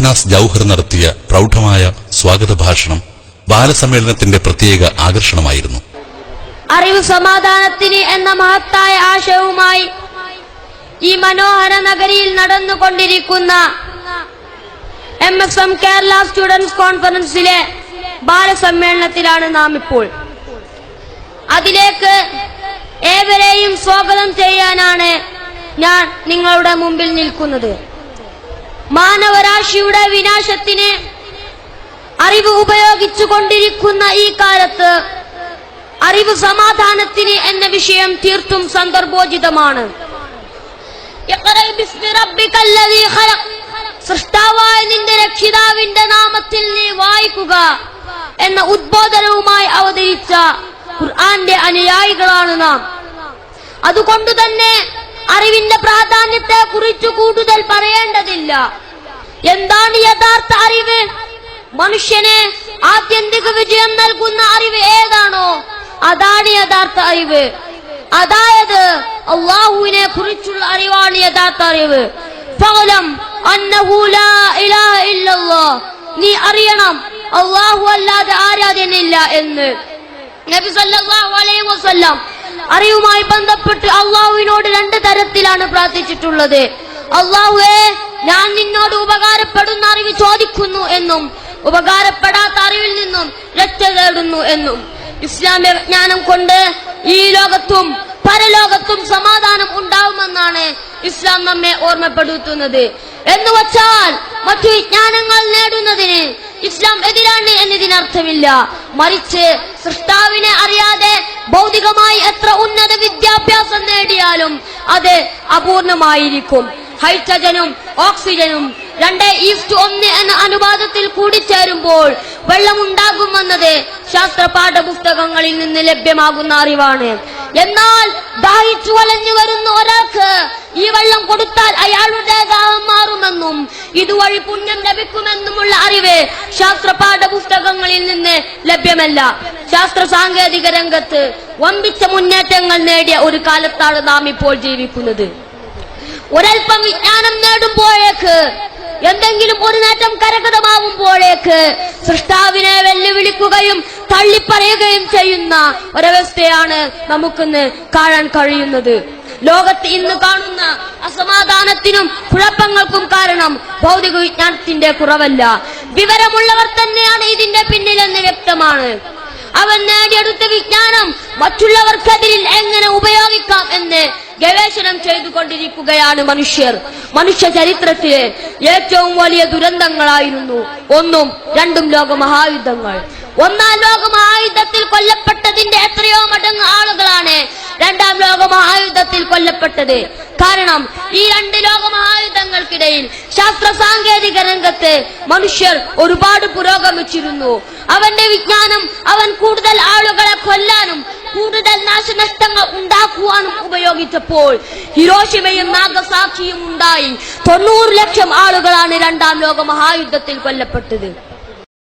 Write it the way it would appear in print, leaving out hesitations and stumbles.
ഇഖ്നാസ് ജൌഹർ നടത്തിയ പ്രൗഢമായ സ്വാഗത ഭാഷണം ബാലസമ്മേളനത്തിന്റെ പ്രത്യേക ആകർഷണമായിരുന്നു. അറിവ് സമാധാനത്തിന് എന്ന മഹത്തായ ആശയവുമായി ഈ മനോഹര നഗരിയിൽ നടന്നുകൊണ്ടിരിക്കുന്ന MSM കേരള സ്റ്റുഡൻസ് കോൺഫറൻസിലെ ബാലസമ്മേളനത്തിലാണ് നാം ഇപ്പോൾ. അതിലേക്ക് ഏവരെയും സ്വാഗതം ചെയ്യാനാണ് ഞാൻ നിങ്ങളുടെ മുമ്പിൽ നിൽക്കുന്നത്. മാനവരാശിയുടെ വിനാശത്തിന് അറിവ് ഉപയോഗിച്ചുകൊണ്ടിരിക്കുന്ന ഈ കാലത്ത് അറിവ് സമാധാനത്തിന് എന്ന വിഷയം തീർത്തും സന്ദർഭോചിതമാണ്. സൃഷ്ടാവായ നിന്റെ രക്ഷിതാവിന്റെ നാമത്തിൽ നീ വായിക്കുക എന്ന ഉദ്ബോധനവുമായി അവതരിച്ച ഖുർആന്റെ അനുയായികളാണ് നാം. അതുകൊണ്ട് തന്നെ അറിവിന്റെ പ്രാധാന്യത്തെ കുറിച്ച് കൂടുതൽ പറയേണ്ടതില്ല. എന്താണ് യഥാർത്ഥ അറിവ്? മനുഷ്യന് ആത്യന്തിക വിജയം നൽകുന്ന അറിവ് ഏതാണോ അതാണ് യഥാർത്ഥ അറിവ്. അതായത് അല്ലാഹുവിനെ കുറിച്ചുള്ള അറിവാണ് യഥാർത്ഥ അറിവ്. ഫഅലം അന്നഹു ലാ ഇലാഹ ഇല്ലല്ലാഹ്, നീ അറിയണം അല്ലാഹു അല്ലാതെ ആരാധ്യനില്ല എന്ന്. നബി സല്ലല്ലാഹു അലൈഹി വസല്ലം അറിവുമായി ബന്ധപ്പെട്ട് അല്ലാഹുവിനോട് രണ്ട് തരത്തിലാണ് പ്രാർത്ഥിച്ചിട്ടുള്ളത്. അല്ലാഹുവേ, ഞാൻ നിന്നോട് ഉപകാരപ്പെടുന്ന അറിവ് ചോദിക്കുന്നു എന്നും ഉപകാരപ്പെടാത്ത അറിവിൽ നിന്നും രക്ഷ തേടുന്നു എന്നും. ഇസ്ലാമിക ജ്ഞാനം കൊണ്ട് ഈ ലോകത്തും പരലോകത്തും സമാധാനം ഉണ്ടാവുമെന്നാണ് ഇസ്ലാം നമ്മെ ഓർമ്മപ്പെടുത്തുന്നത്. എന്ന് വച്ചാൽ മറ്റു വിജ്ഞാനങ്ങൾ നേടുന്നതിന് ഇസ്ലാം എതിരാണ് എന്നതിനർത്ഥമില്ല. മറിച്ച് സൃഷ്ടാവിനെ അറിയാതെ ഭൗതികമായി എത്ര ഉന്നത വിദ്യാഭ്യാസം നേടിയാലും അത് അപൂർണമായിരിക്കും. ഹൈഡ്രജനും ഓക്സിജനും 2:1 എന്ന അനുപാതത്തിൽ കൂടിച്ചേരുമ്പോൾ വെള്ളമുണ്ടാകുമെന്നത് ശാസ്ത്ര പാഠപുസ്തകങ്ങളിൽ നിന്ന് ലഭ്യമാകുന്ന അറിവാണ്. എന്നാൽ ദാഹിച്ചു വലഞ്ഞു വരുന്ന ഒരാൾക്ക് ഈ വെള്ളം കൊടുത്താൽ അയാളുടെ ദാഹം മാറുമെന്നും ഇതുവഴി പുണ്യം ലഭിക്കുമെന്നുമുള്ള അറിവ് ശാസ്ത്ര പാഠപുസ്തകങ്ങളിൽ നിന്ന് ലഭ്യമല്ല. ശാസ്ത്ര സാങ്കേതിക രംഗത്ത് വമ്പിച്ച മുന്നേറ്റങ്ങൾ നേടിയ ഒരു കാലത്താണ് നാം ഇപ്പോൾ ജീവിക്കുന്നത്. ഒരൽപ്പം വിജ്ഞാനം നേടുമ്പോഴേക്ക്, എന്തെങ്കിലും ഒരു നേട്ടം കരഗതമാവുമ്പോഴേക്ക് സൃഷ്ടാവിനെ വെല്ലുവിളിക്കുകയും തള്ളിപ്പറയുകയും ചെയ്യുന്ന ഒരവസ്ഥയാണ് നമുക്കിന്ന് കാണാൻ കഴിയുന്നത്. ലോകത്ത് ഇന്ന് കാണുന്ന അസമാധാനത്തിനും കുഴപ്പങ്ങൾക്കും കാരണം ഭൗതിക വിജ്ഞാനത്തിന്റെ കുറവല്ല, വിവരമുള്ളവർ തന്നെയാണ് ഇതിന്റെ പിന്നിലെന്ന് വ്യക്തമാണ്. അവൻ നേടിയെടുത്ത വിജ്ഞാനം മറ്റുള്ളവർക്കെതിരിൽ എങ്ങനെ ഉപയോഗിക്കാം എന്ന് ഗവേഷണം ചെയ്തുകൊണ്ടിരിക്കുകയാണ് മനുഷ്യർ. മനുഷ്യ ചരിത്രത്തിലെ ഏറ്റവും വലിയ ദുരന്തങ്ങളായിരുന്നു 1ഉം 2ഉം ലോകമഹായുദ്ധങ്ങൾ. 1ാം ലോകമഹായുദ്ധത്തിൽ കൊല്ലപ്പെട്ടതിന്റെ എത്രയോ മടങ്ങ് ആളുകളാണ് 2ാം ലോകമഹായുദ്ധത്തിൽ കൊല്ലപ്പെട്ടത്. കാരണം ഈ 2 ലോകമഹായുദ്ധങ്ങൾക്കിടയിൽ ശാസ്ത്ര സാങ്കേതിക രംഗത്ത് മനുഷ്യർ ഒരുപാട് പുരോഗമിച്ചിരുന്നു. അവന്റെ വിജ്ഞാനം അവൻ കൂടുതൽ ആളുകളെ കൊല്ലാനും കൂടുതൽ നാശനഷ്ടങ്ങൾ ഉണ്ടാക്കുവാനും ഉപയോഗിച്ചപ്പോൾ ഹിരോഷിമയും നാഗസാക്കിയും ഉണ്ടായി. 90 ലക്ഷം ആളുകളാണ് 2ാം ലോകമഹായുദ്ധത്തിൽ കൊല്ലപ്പെട്ടത്.